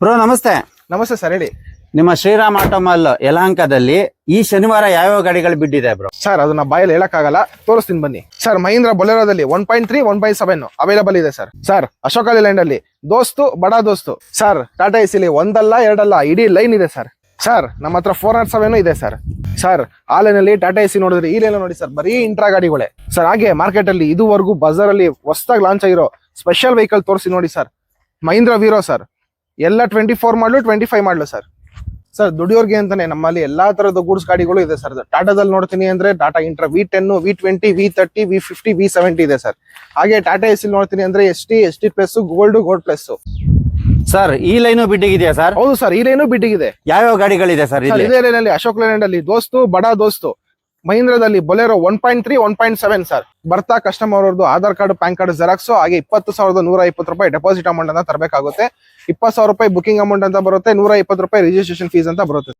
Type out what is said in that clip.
Bro ನಮಸ್ತೆ. ನಮಸ್ತೆ sir, ಹೇಳಿ. ನಿಮ್ಮ ಶ್ರೀರಾಮ್ ಆಟೋಮಾಲ್ ಯಲಹಂಕದಲ್ಲಿ ಈ ಶನಿವಾರ ಯಾವ್ಯಾವ ಗಾಡಿಗಳು ಬಿಟ್ಟಿದೆ ಬ್ರೋ? ಸರ್ ಅದನ್ನ ಬಾಯಲ್ಲಿ ಹೇಳಕ್ಕಾಗಲ್ಲ, ತೋರಿಸ್ತೀನಿ ಬನ್ನಿ. ಸರ್ ಮಹೀಂದ್ರ ಬೊಲೆರೋದಲ್ಲಿ 1.3 1.7 ಅವೈಲೇಬಲ್ ಇದೆ ಸರ್. ಸರ್ ಅಶೋಕ ಲೇಲ್ಯಾಂಡ್ ಅಲ್ಲಿ ದೋಸ್ತು ಬಡಾ ದೋಸ್ತು. ಸರ್ ಟಾಟಾ ಎಸಿಲಿ ಒಂದಲ್ಲ ಎರಡಲ್ಲ ಇಡೀ ಲೈನ್ ಇದೆ ಸರ್. ಸರ್ ನಮ್ಮ ಹತ್ರ 407 ಇದೆ ಸರ್. ಸರ್ ಆ ಲೈನಲ್ಲಿ ಟಾಟಾ ಎಸಿ ನೋಡಿದ್ರೆ ಈ ಲೈನ್ ನೋಡಿ ಸರ್, ಬರೀ ಇಂಟ್ರಾ ಗಾಡಿಗಳೇ ಸರ್. ಹಾಗೆ ಮಾರ್ಕೆಟ್ ಅಲ್ಲಿ ಇದುವರೆಗೂ ಬಜಾರ್ ಅಲ್ಲಿ ಹೊಸದಾಗಿ ಲಾಂಚ್ ಆಗಿರೋ ಸ್ಪೆಷಲ್ ವೆಹಿಕಲ್ ತೋರಿಸಿ ನೋಡಿ ಸರ್. ಮಹೀಂದ್ರ ವೀರೋ ಸರ್, ಎಲ್ಲ 24 ಮಾಡಲು 25 ಮಾಡಲು ಸರ್. ಸರ್ ದುಡಿಯೋರ್ಗೆ ಅಂತಾನೆ ನಮ್ಮಲ್ಲಿ ಎಲ್ಲಾ ತರದ ಗೂಡ್ಸ್ ಗಾಡಿಗಳು ಇದೆ ಸರ್. ಟಾಟಾದಲ್ಲಿ ನೋಡ್ತೀನಿ ಅಂದ್ರೆ Tata intra V10, V20, V30, V50, V70 ಇದೆ ಸರ್. ಹಾಗೆ ಟಾಟಾ ಎಸಿ ನೋಡ್ತೀನಿ ಅಂದ್ರೆ ST plus, gold plus. Sir ಈ ಲೈನು ಬಿಟ್ಟಿಗಿದೆಯಾ ಸರ್? ಹೌದು ಸರ್, ಈ ಲೈನು ಬಿಟ್ಟಿಗಿದೆ. ಯಾವ್ಯಾವ ಗಾಡಿಗಳಿದೆ ಸರ್ ಇಲ್ಲಿ? ಇದೇ ಲೈನಲ್ಲಿ ಅಶೋಕ್ ಲೇಲ್ಯಾಂಡ್ ಅಲ್ಲಿ ದೋಸ್ತು ಬಡಾ ದೋಸ್ತು, ಮಹೀಂದ್ರದಲ್ಲಿ ಬೊಲೆರೋ 1.3 1.7 ಸರ್. ಬರ್ತಾ ಕಸ್ಟಮರ್ ಅವ್ರದ್ದು Aadhaar card, PAN card xerox, ಹಾಗೆ 20,120 ರೂಪಾಯಿ ಡೆಪಾಸಿಟ್ ಅಮೌಂಟ್ ಅಂತ ತರಬೇಕಾಗುತ್ತೆ. 20,000 ರೂಪಾಯಿ ಬುಕಿಂಗ್ ಅಮೌಂಟ್ ಅಂತ ಬರುತ್ತೆ, 120 ರೂಪಾಯಿ ರಿಜಿಸ್ಟ್ರೇಷನ್ ಫೀಸ್ ಅಂತ ಬರುತ್ತೆ.